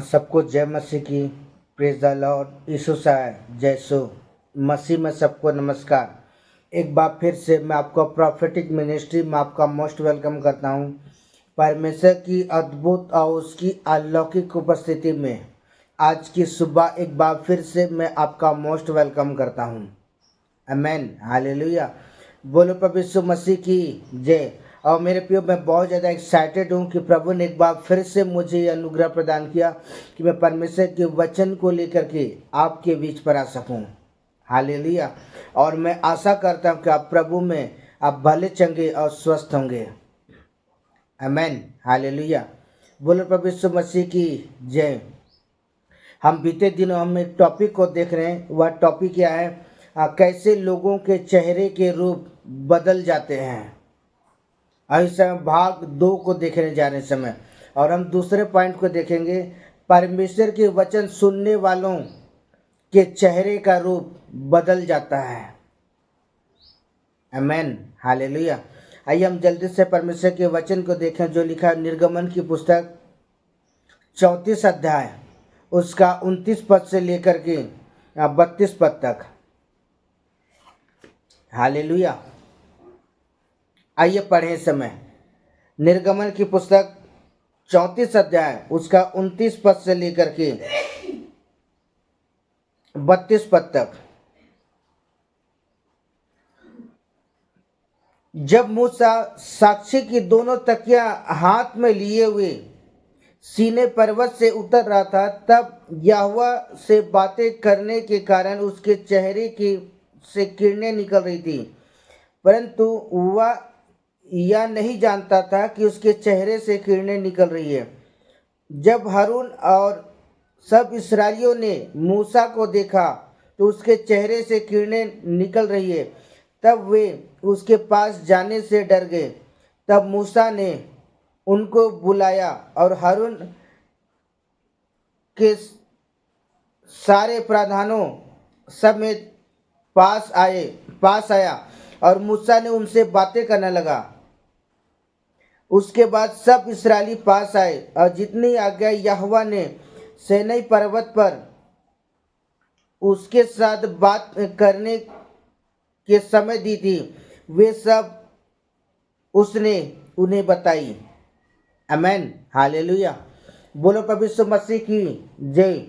सबको जय मसीह की। Praise the Lord. यीशु साहब जय सो मसीह में सबको नमस्कार। एक बार फिर से मैं आपको प्रॉफिटिक मिनिस्ट्री में आपका मोस्ट वेलकम करता हूँ। परमेश्वर की अद्भुत और उसकी अलौकिक उपस्थिति में आज की सुबह एक बार फिर से मैं आपका मोस्ट वेलकम करता हूँ। आमेन, हालेलुया। बोलो प्रभु यीशु मसीह की जय। और मेरे प्रियो, मैं बहुत ज़्यादा एक्साइटेड हूँ कि प्रभु ने एक बार फिर से मुझे ये अनुग्रह प्रदान किया कि मैं परमेश्वर के वचन को लेकर के आपके बीच पर आ सकूँ। हालेलुया। और मैं आशा करता हूँ कि आप प्रभु में आप भले चंगे और स्वस्थ होंगे। आमेन, हालेलुया। बोलो प्रभु यीशु मसीह की जय। हम बीते दिनों हम एक टॉपिक को देख रहे हैं। वह टॉपिक क्या है? कैसे लोगों के चेहरे के रूप बदल जाते हैं। इस समय भाग 2 को देखने जाने समय, और हम दूसरे पॉइंट को देखेंगे। परमेश्वर के वचन सुनने वालों के चेहरे का रूप बदल जाता है। आमेन, हालेलुया। आइए हम जल्दी से परमेश्वर के वचन को देखें जो लिखा है निर्गमन की पुस्तक 34 अध्याय उसका 29 पद से लेकर के 32 पद तक। हालेलुया। आइए पढ़े समय। निर्गमन की पुस्तक 34 अध्याय उसका 29 पद से लेकर के 32 पद तक। जब मूसा साक्षी की दोनों तकिया हाथ में लिए हुए सीने पर्वत से उतर रहा था, तब यहोवा से बातें करने के कारण उसके चेहरे की से किरणें निकल रही थी, परंतु वह यह नहीं जानता था कि उसके चेहरे से किरणें निकल रही है। जब हारून और सब इस्राएलियों ने मूसा को देखा तो उसके चेहरे से किरणें निकल रही है, तब वे उसके पास जाने से डर गए। तब मूसा ने उनको बुलाया और हारून के सारे प्रधानों समेत पास आया और मूसा ने उनसे बातें करने लगा। उसके बाद सब इस्राएली पास आए और जितनी आज्ञा यहोवा ने सीनै पर्वत पर उसके साथ बात करने के समय दी थी, वे सब उसने उन्हें बताई। आमेन, हालेलुया। बोलो प्रभु यीशु मसीह की जय।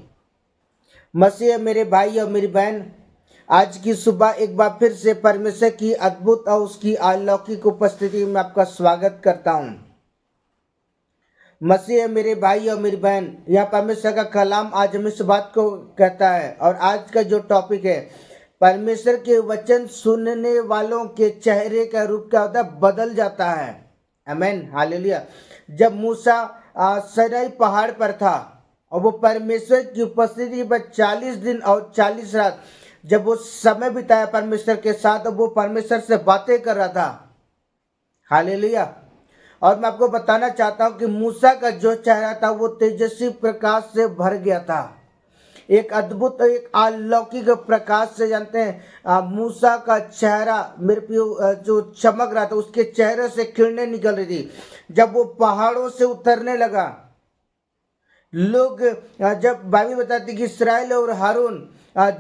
मसीह मेरे भाई और मेरी बहन, आज की सुबह एक बार फिर से परमेश्वर की अद्भुत और उसकी अलौकिक उपस्थिति में आपका स्वागत करता हूँ। मसीह मेरे भाई और मेरी बहन, यह परमेश्वर का कलाम आज हमें इस बात को कहता है। और आज का जो टॉपिक है, परमेश्वर के वचन सुनने वालों के चेहरे का रूप क्या होता है? बदल जाता है। आमेन, हालेलुया। जब मूसा सीनै पहाड़ पर था और वो परमेश्वर की उपस्थिति पर 40 दिन और 40 रात जब वो समय बिताया परमेश्वर के साथ, वो परमेश्वर से बातें कर रहा था। हालेलुया। और मैं आपको बताना चाहता हूँ कि मूसा का जो चेहरा था वो तेजस्वी प्रकाश से भर गया था। एक अद्भुत, एक अलौकिक प्रकाश से, जानते हैं, मूसा का चेहरा मेरे प्रियो जो चमक रहा था, उसके चेहरे से किरणें निकल रही थी। जब वो पहाड़ों से उतरने लगा, लोग, जब बाइबल बताती कि इस्राएल और हारून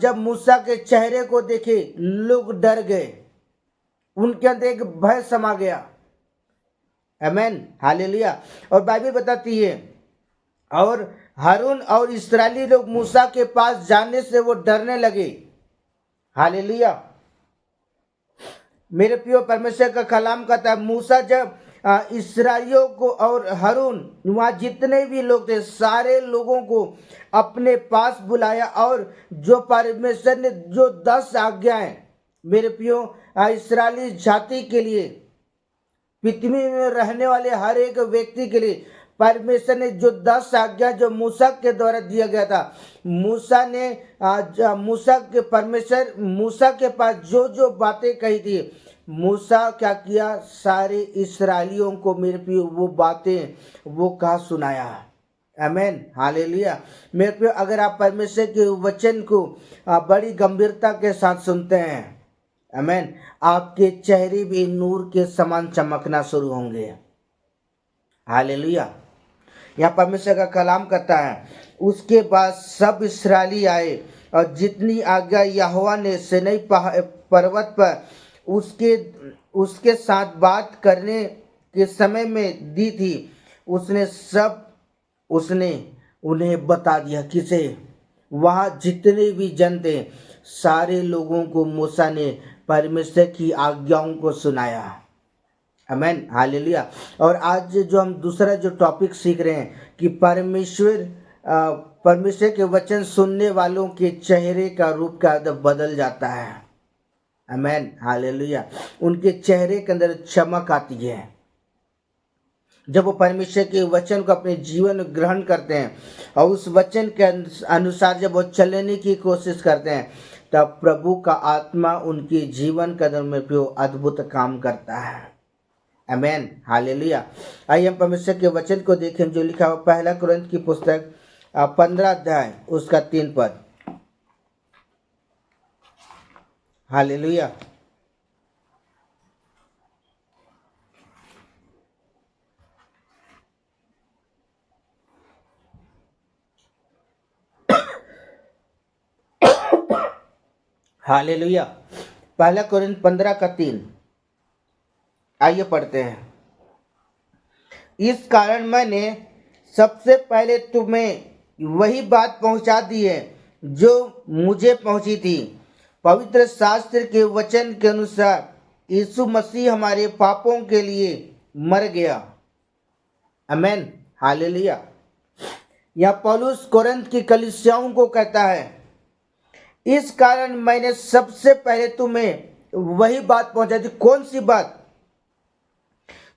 जब मूसा के चेहरे को देखे, लोग डर गए, उनके अंदर एक भय समा गया। आमेन, हालेलुया। और बाइबल बताती है, और हारून और इस्राएली लोग मूसा के पास जाने से वो डरने लगे। हालेलुया। मेरे प्रिय, परमेश्वर का कलाम कहता है, मूसा जब इस्राएलियों को और हारून, वहाँ जितने भी लोग थे, सारे लोगों को अपने पास बुलाया, और जो परमेश्वर ने जो 10 आज्ञाएं मेरे प्रियो इस्राएली जाति के लिए, पृथ्वी में रहने वाले हर एक व्यक्ति के लिए परमेश्वर ने जो 10 आज्ञा जो मूसा के द्वारा दिया गया था, मूसा ने परमेश्वर मूसा के पास जो जो बातें कही थी, मूसा क्या किया? सारे इस्राएलियों को मेरे प्रियो वो बातें वो कहा सुनाया। आमेन, हालेलुया। मेरे प्रियो, अगर आप परमेश्वर के वचन को बड़ी गंभीरता के साथ सुनते हैं, आमेन, आपके चेहरे भी नूर के समान चमकना शुरू होंगे। हालेलुया। यहाँ परमेश्वर का कलाम कहता है उसके बाद सब इस्राएली आए और जितनी आज्ञा यहोवा ने सीनै पर्वत पर उसके उसके साथ बात करने के समय में दी थी, उसने उन्हें बता दिया। किसे? वहाँ जितने भी जन थे, सारे लोगों को मूसा ने परमेश्वर की आज्ञाओं को सुनाया। आमेन, हालेलुया। और आज जो हम दूसरा जो टॉपिक सीख रहे हैं कि परमेश्वर के वचन सुनने वालों के चेहरे का रूप का बदल जाता है। आमेन, हालेलुया। उनके चेहरे के अंदर चमक आती है जब वो परमेश्वर के वचन को अपने जीवन में ग्रहण करते हैं और उस वचन के अनुसार जब वो चलने की कोशिश करते हैं, तब प्रभु का आत्मा उनके जीवन के अंदर में भी अद्भुत काम करता है। आमेन, हालेलुया। आइए हम परमेश्वर के वचन को देखें जो लिखा हुआ पहला कुरिन्थ की पुस्तक 15 अध्याय उसका 3 पद। हालेलुया। हालेलुया। पहला कुरिन्थ 15 का 3। आइए पढ़ते हैं। इस कारण मैंने सबसे पहले तुम्हें वही बात पहुंचा दी है जो मुझे पहुंची थी। पवित्र शास्त्र के वचन के अनुसार यीशु मसीह हमारे पापों के लिए मर गया। आमेन, हालेलुया। यहाँ पौलुस कोरिन्थ की कलीसियाओं को कहता है, इस कारण मैंने सबसे पहले तुम्हें वही बात पहुंचा दी। कौन सी बात?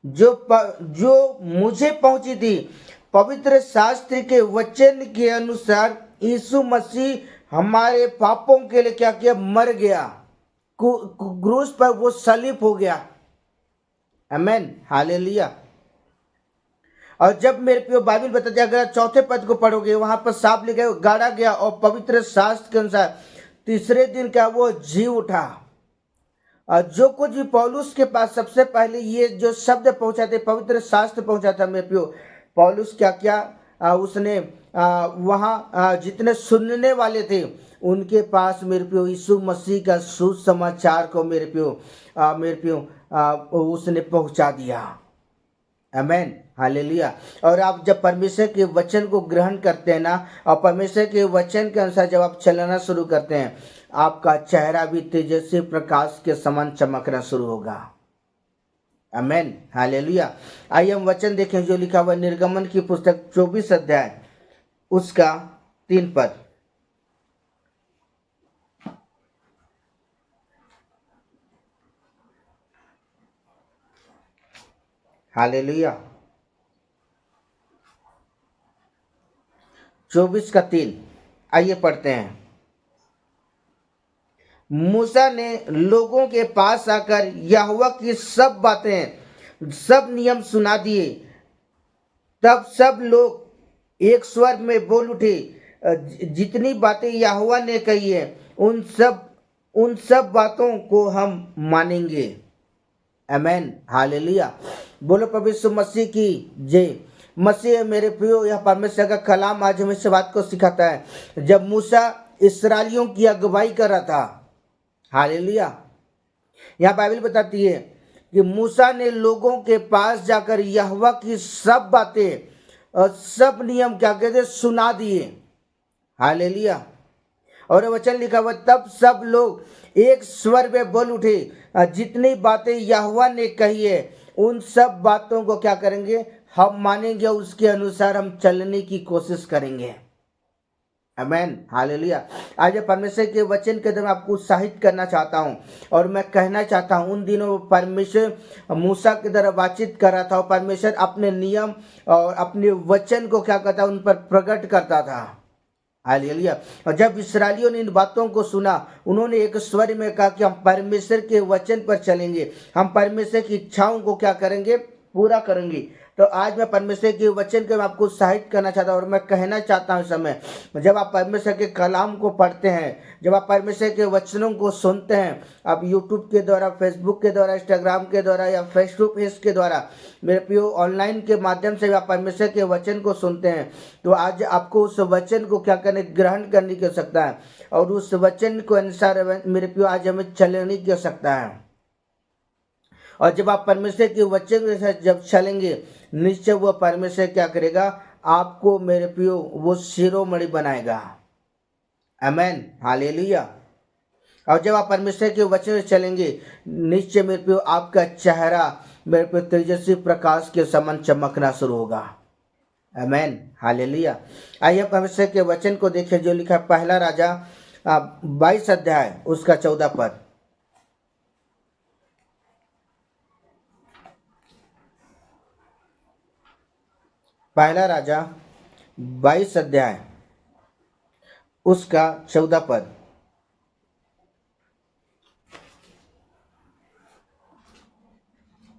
जो मुझे पहुंची थी। पवित्र शास्त्र के वचन के अनुसार यीशु मसीह हमारे पापों के लिए क्या किया? मर गया। क्रूस पर वो सलीब हो गया। आमेन, हालेलुया। और जब मेरे प्रिय बाइबल बताते हैं, अगर चौथे पद को पढ़ोगे वहां पर साफ लिखा है, गाड़ा गया और पवित्र शास्त्र के अनुसार तीसरे दिन क्या वो जी उठा। और जो कुछ भी पौलुस के पास सबसे पहले ये जो शब्द पहुंचा थे, पवित्र शास्त्र पहुंचा था मेरे प्रियो, पौलुस क्या किया? उसने वहाँ जितने सुनने वाले थे उनके पास मेरे प्रियो यीशु मसीह का सुसमाचार को मेरे प्रियो उसने पहुंचा दिया। आमेन, हालेलुया। और आप जब परमेश्वर के वचन को ग्रहण करते हैं ना, और परमेश्वर के वचन के अनुसार जब आप चलना शुरू करते हैं, आपका चेहरा भी तेजस्वी प्रकाश के समान चमकना शुरू होगा। आमेन, हालेलुया। आइए हम वचन देखें जो लिखा हुआ निर्गमन की पुस्तक 24 अध्याय उसका 3 पद। हालेलुया। 24 का 3। आइए पढ़ते हैं। मूसा ने लोगों के पास आकर यहोवा की सब बातें, सब नियम सुना दिए। तब सब लोग एक स्वर में बोल उठे, जितनी बातें यहोवा ने कही है उन सब बातों को हम मानेंगे। आमेन, हालेलुया। बोलो प्रभु यीशु मसीह की जय। मसीह मेरे प्रियो, यह परमेश्वर का कलाम आज हमें इस बात को सिखाता है। जब मूसा इस्राएलियों की अगुवाई कर रहा था, हालेलुया, यहाँ बाइबल बताती है कि मूसा ने लोगों के पास जाकर यहोवा की सब बातें और सब नियम क्या कहते सुना दिए। हालेलुया। और वचन लिखा हुआ, तब सब लोग एक स्वर में बोल उठे, जितनी बातें यहोवा ने कही है उन सब बातों को क्या करेंगे? हम मानेंगे, उसके अनुसार हम चलने की कोशिश करेंगे। आमेन, हालेलुया। आज परमेश्वर के वचन के अंदर मैं आपको उत्साहित करना चाहता हूं और मैं कहना चाहता हूं, उन दिनों परमेश्वर मूसा के द्वारा बातचीत कर रहा था और परमेश्वर अपने नियम और अपने वचन को क्या करता, उन पर प्रकट करता था। हालेलुया। और जब इस्राएलियों ने इन बातों को सुना, उन्होंने एक स्वर में कहा कि हम परमेश्वर के वचन पर चलेंगे, हम परमेश्वर की इच्छाओं को क्या करेंगे? पूरा करूंगी। तो आज मैं परमेश्वर के वचन को मैं आपको उत्साहित करना चाहता हूँ और मैं कहना चाहता हूँ इस समय, जब आप परमेश्वर के कलाम को पढ़ते हैं, जब आप परमेश्वर के वचनों को सुनते हैं, आप यूट्यूब के द्वारा, फेसबुक के द्वारा, इंस्टाग्राम के द्वारा या फेस टू फेस के द्वारा, मेरे प्रियो ऑनलाइन के माध्यम से आप परमेश्वर के वचन को सुनते हैं, तो आज आपको उस वचन को क्या करने, ग्रहण करने की आवश्यकता है और उस वचन को अनुसार मेरे प्रियो आज हमें चलने की आवश्यकता है। और जब आप परमेश्वर के वचन के साथ जब चलेंगे, निश्चय वो परमेश्वर क्या करेगा, आपको मेरे प्रियो वो शिरोमणि बनाएगा। आमेन, हालेलुया। और जब आप परमेश्वर के वचन से चलेंगे, निश्चय मेरे प्रियो आपका चेहरा मेरे प्रियो तेजस्वी प्रकाश के समान चमकना शुरू होगा। आमेन, हालेलुया। आइए परमेश्वर के वचन को देखें जो लिखा है पहला राजा 22 अध्याय उसका 14 पद। पहला राजा 22 अध्याय उसका 14 पद।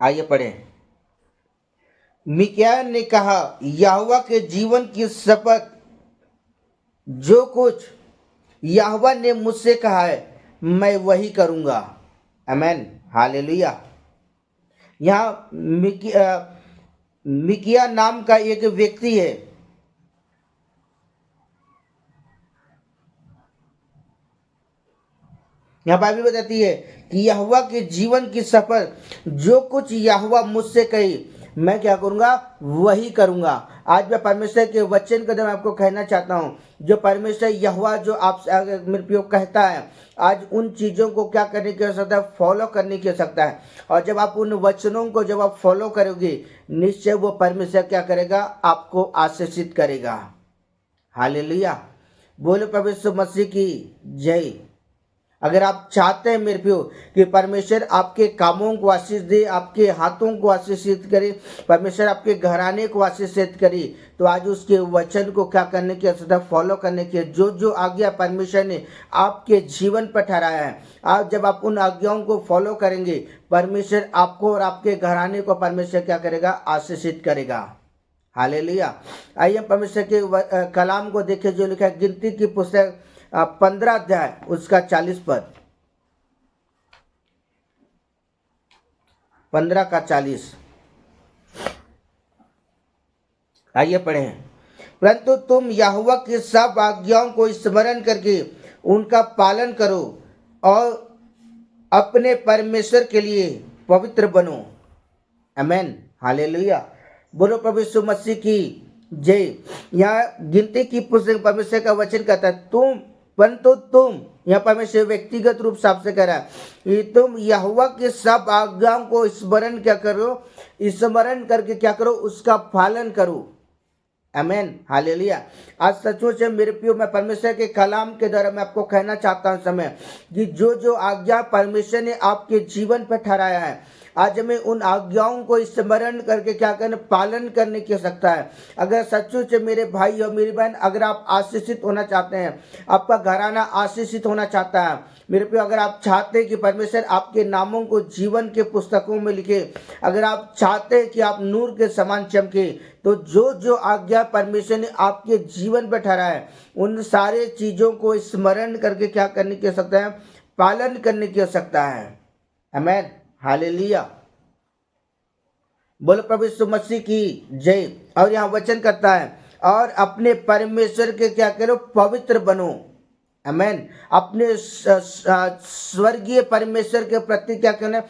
आइए पढ़े। मिकाया ने कहा, यहोवा के जीवन की शपथ, जो कुछ यहोवा ने मुझसे कहा है मैं वही करूंगा। आमेन, हालेलुया। यहाँ मिकिया नाम का एक व्यक्ति है। यहाँ बाइबल बताती है कि यहोवा के जीवन की शपथ, जो कुछ यहोवा मुझसे कही मैं क्या करूंगा, वही करूंगा। आज मैं परमेश्वर के वचन को मैं आपको कहना चाहता हूँ, जो परमेश्वर यहोवा जो आप मेरे प्रियो कहता है, आज उन चीज़ों को क्या करने की आवश्यकता है, फॉलो करने की आवश्यकता है। और जब आप उन वचनों को जब आप फॉलो करोगे, निश्चय वो परमेश्वर क्या करेगा, आपको आशीषित करेगा। हालेलुया, बोलो परमेश्वर मसीह की जय। अगर आप चाहते हैं मेरे प्रियो कि परमेश्वर आपके कामों को आशीष दे, आपके हाथों को आशीषित करे, परमेश्वर आपके घराने को आशीषित करे, तो आज उसके वचन को क्या करने की आवश्यकता, फॉलो करने की। जो जो आज्ञा परमेश्वर ने आपके जीवन पर ठहराया है, आज जब आप उन आज्ञाओं को फॉलो करेंगे, परमेश्वर आपको और आपके घराने को परमेश्वर क्या करेगा, आशीषित करेगा। हालेलुया। आइए परमेश्वर के कलाम को देखें जो लिखा है गिनती की पुस्तक 15 अध्याय उसका 40 पद। 15 का 40। आइए पढ़ें। परंतु तुम यहोवा की सब आज्ञाओं को स्मरण करके उनका पालन करो और अपने परमेश्वर के लिए पवित्र बनो। आमेन, हालेलुया। बोलो प्रभु यीशु मसीह की जय। यहाँ गिनती की पुस्तक परमेश्वर का वचन कहता है तुम, परंतु तुम, यहाँ परमेश्वर व्यक्तिगत रूप से आपसे कह रहा है कि तुम यहोवा के सब आज्ञाओं को स्मरण क्या करो, स्मरण करके क्या करो, उसका पालन करो। आमेन, हालेलुया। आज सचमुच से मेरे प्रियो मैं परमेश्वर के कलाम के द्वारा मैं आपको कहना चाहता हूँ समय कि जो जो आज्ञा परमेश्वर ने आपके जीवन पर ठहराया है, आज हमें उन आज्ञाओं को स्मरण करके क्या करना, पालन करने की आवश्यकता है। अगर सचमुच से मेरे भाई और मेरी बहन, अगर आप आशीषित होना चाहते हैं, आपका घराना आशीषित होना चाहता है मेरे प्रियो, अगर आप चाहते हैं कि परमेश्वर आपके नामों को जीवन के पुस्तकों में लिखे, अगर आप चाहते हैं कि आप नूर के समान चमके, तो जो जो आज्ञा परमेश्वर ने आपके जीवन पर ठहराया है, उन सारे चीजों को स्मरण करके क्या करने की आवश्यकता है, पालन करने की आवश्यकता है। आमेन, हालेलुया। बोलो प्रभु यीशु मसीह की जय। और यहाँ वचन करता है और अपने परमेश्वर के क्या करो, पवित्र बनो। आमेन, अपने स्वर्गीय परमेश्वर के प्रति क्या करना,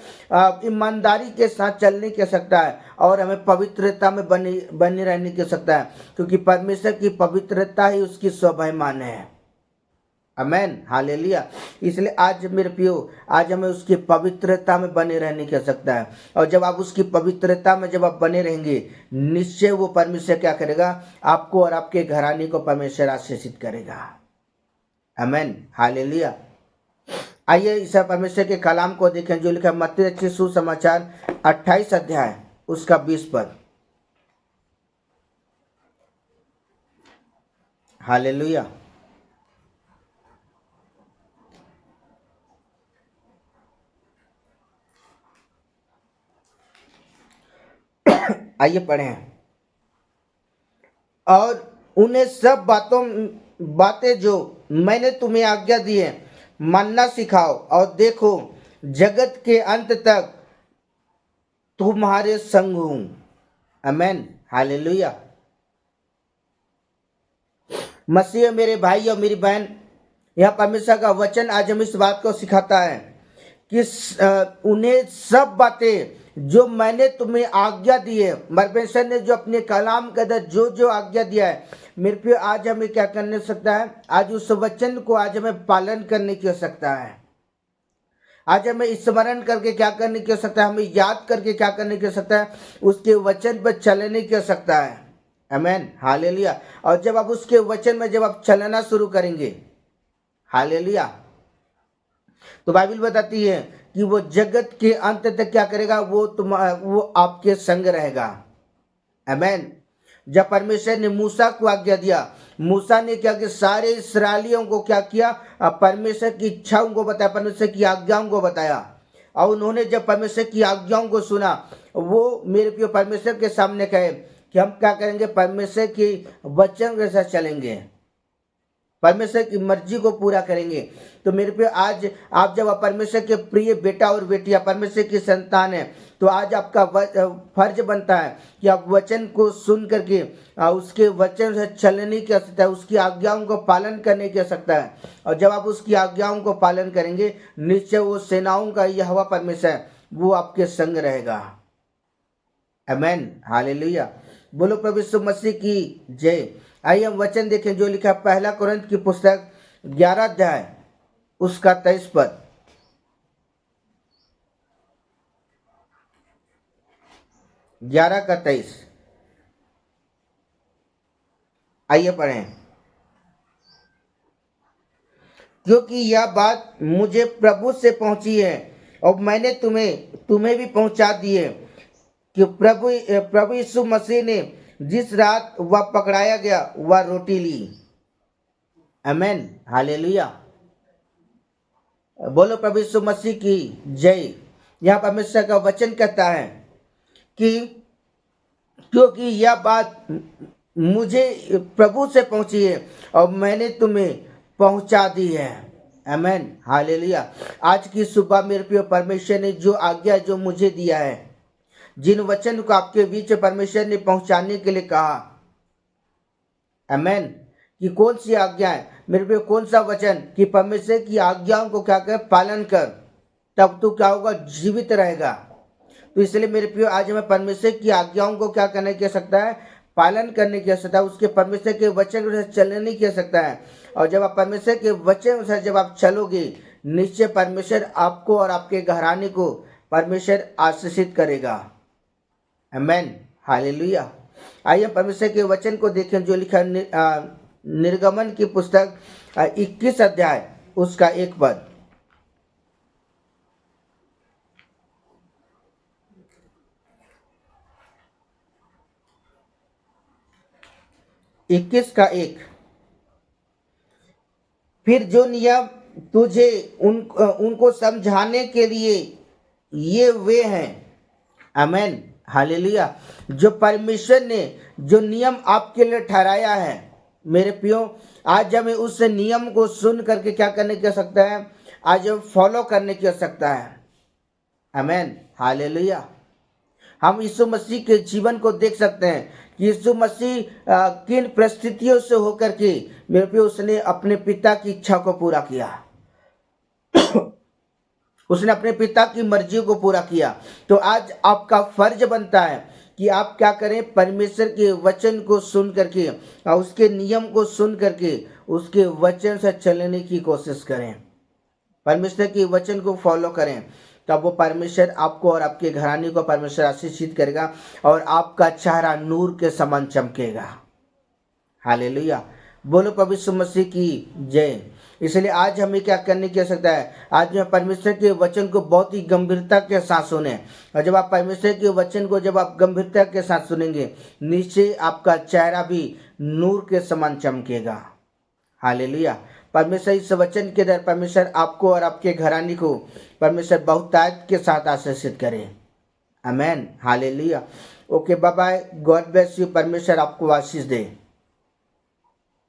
ईमानदारी के साथ चलने की आवश्यकता है और हमें पवित्रता में बने रहने की आवश्यकता है, क्योंकि परमेश्वर की पवित्रता ही उसकी स्वाभिमान है। आमेन, हालेलुया। इसलिए आज मेरे प्रियो, आज हमें उसकी पवित्रता में बने रहने की आवश्यकता है। और जब आप उसकी पवित्रता में जब आप बने रहेंगे, निश्चय वो परमेश्वर क्या करेगा, आपको और आपके घराने को परमेश्वर आशीषित करेगा। आमेन, हालेलुया। आइए इस परमेश्वर के कलाम को देखें जो लिखा मत्ती रचित सुसमाचार 28 अध्याय उसका 20 पद। हालेलुया। आइए पढ़ें। और उन्हें सब बातें जो मैंने तुम्हें आज्ञा दी है मानना सिखाओ, और देखो जगत के अंत तक तुम्हारे संग हूं। आमेन, हालेलुया। मसीह मेरे भाई और मेरी बहन, यह परमेश्वर का वचन आज हम इस बात को सिखाता है कि उन्हें सब बातें जो मैंने तुम्हें आज्ञा दी है, परमेश्वर ने जो अपने कलाम के अंदर जो जो आज्ञा दिया है, मेरे प्रिय आज हमें क्या करने सकता है, आज उस वचन को आज हमें पालन करने की आवश्यकता है। आज हमें स्मरण करके क्या करने की आवश्यकता है, हमें याद करके क्या करने की आवश्यकता है, उसके वचन पर चलने की आवश्यकता है। आमेन, हालेलुया। और जब आप उसके वचन में जब आप चलना शुरू करेंगे, हालेलुया, तो बाइबल बताती है कि वो जगत के अंत तक क्या करेगा, वो आपके संग रहेगा। आमेन। जब परमेश्वर ने मूसा को आज्ञा दिया, मूसा ने क्या कि सारे इस्राएलियों को क्या किया, परमेश्वर की इच्छाओं को बताया, परमेश्वर की आज्ञाओं को बताया। और उन्होंने जब परमेश्वर की आज्ञाओं को सुना, वो मेरे प्रिय परमेश्वर के सामने कहे कि हम क्या करेंगे, परमेश्वर के वचन के साथ चलेंगे, परमेश्वर की मर्जी को पूरा करेंगे। तो मेरे पे आज आप जब परमेश्वर के प्रिय बेटा और बेटियां, परमेश्वर की संतान है, तो आज आपका फर्ज बनता है कि आप वचन को सुन करके उसके वचन से चलने की आवश्यकता है, उसकी आज्ञाओं को पालन करने की आवश्यकता है। और जब आप उसकी आज्ञाओं को पालन करेंगे, निश्चय वो सेनाओं का यहोवा परमेश्वर वो आपके संग रहेगा। आमेन, हालेलुया। बोलो प्रभु यीशु मसीह की जय। आइए हम वचन देखें जो लिखा पहला कुरिन्थ की पुस्तक 11 अध्याय उसका 23 पद। ग्यारह का 23, आइए पढ़ें। क्योंकि यह बात मुझे प्रभु से पहुंची है और मैंने तुम्हें भी पहुंचा दी है कि प्रभु यीशु मसीह ने जिस रात वह पकड़ाया गया वह रोटी ली। आमेन, हालेलुया। बोलो प्रभु यीशु मसीह की जय। यहाँ परमेश्वर का वचन कहता है कि क्योंकि यह बात मुझे प्रभु से पहुंची है और मैंने तुम्हें पहुंचा दी है। आमेन, हालेलुया। आज की सुबह मेरे प्रिय परमेश्वर ने जो आज्ञा जो मुझे दिया है, जिन वचन को आपके बीच परमेश्वर ने पहुंचाने के लिए कहा, आमेन, कि कौन सी आज्ञा है मेरे पे, कौन सा वचन, कि परमेश्वर की आज्ञाओं को क्या कर, पालन कर, तब तो क्या होगा, जीवित रहेगा। तो इसलिए मेरे प्रिय आज हमें परमेश्वर की आज्ञाओं को क्या करने की आवश्यकता है, पालन करने की आवश्यकता है, उसके परमेश्वर के वचन से चलने की आवश्यकता है। और जब आप परमेश्वर के वचन से जब आप चलोगे, निश्चय परमेश्वर आपको और आपके घराने को परमेश्वर आशीषित करेगा। आमेन, हालेलुया। आइए परमेश्वर के वचन को देखें जो लिखा निर्गमन की पुस्तक 21 अध्याय उसका 1 पद। इक्कीस का 1। फिर जो नियम तुझे उनको समझाने के लिए ये वे हैं। आमेन, हालेलुया। जो परमेश्वर ने जो नियम आपके लिए ठहराया है, मेरे प्रियो, आज हमें उस नियम को सुन करके क्या करने की आवश्यकता है, आज हम फॉलो करने की आवश्यकता है। आमेन, हालेलुया। हम यीशु मसीह के जीवन को देख सकते हैं कि यीशु मसीह किन परिस्थितियों से होकर के मेरे प्रियो उसने अपने पिता की इच्छा को पूरा किया उसने अपने पिता की मर्जी को पूरा किया। तो आज आपका फर्ज बनता है कि आप क्या करें, परमेश्वर के वचन को सुन करके और उसके नियम को सुन करके उसके वचन से चलने की कोशिश करें, परमेश्वर के वचन को फॉलो करें। तब वो परमेश्वर आपको और आपके घराने को परमेश्वर आशीषित करेगा और आपका चेहरा नूर के समान चमकेगा। हालेलुया। बोलो प्रभु यीशु मसीह की जय। इसलिए आज हमें क्या करने की आवश्यकता है, आज में परमेश्वर के वचन को बहुत ही गंभीरता के साथ सुने। और जब आप परमेश्वर के वचन को जब आप गंभीरता के साथ सुनेंगे, निश्चय आपका चेहरा भी नूर के समान चमकेगा। हालेलुया। परमेश्वर इस वचन के द्वारा परमेश्वर आपको और आपके घराने को परमेश्वर बहुतायत के साथ आशीषित करे। Amen, hallelujah. Okay, bye bye, God bless you, परमेश्वर आपको आशीष दे।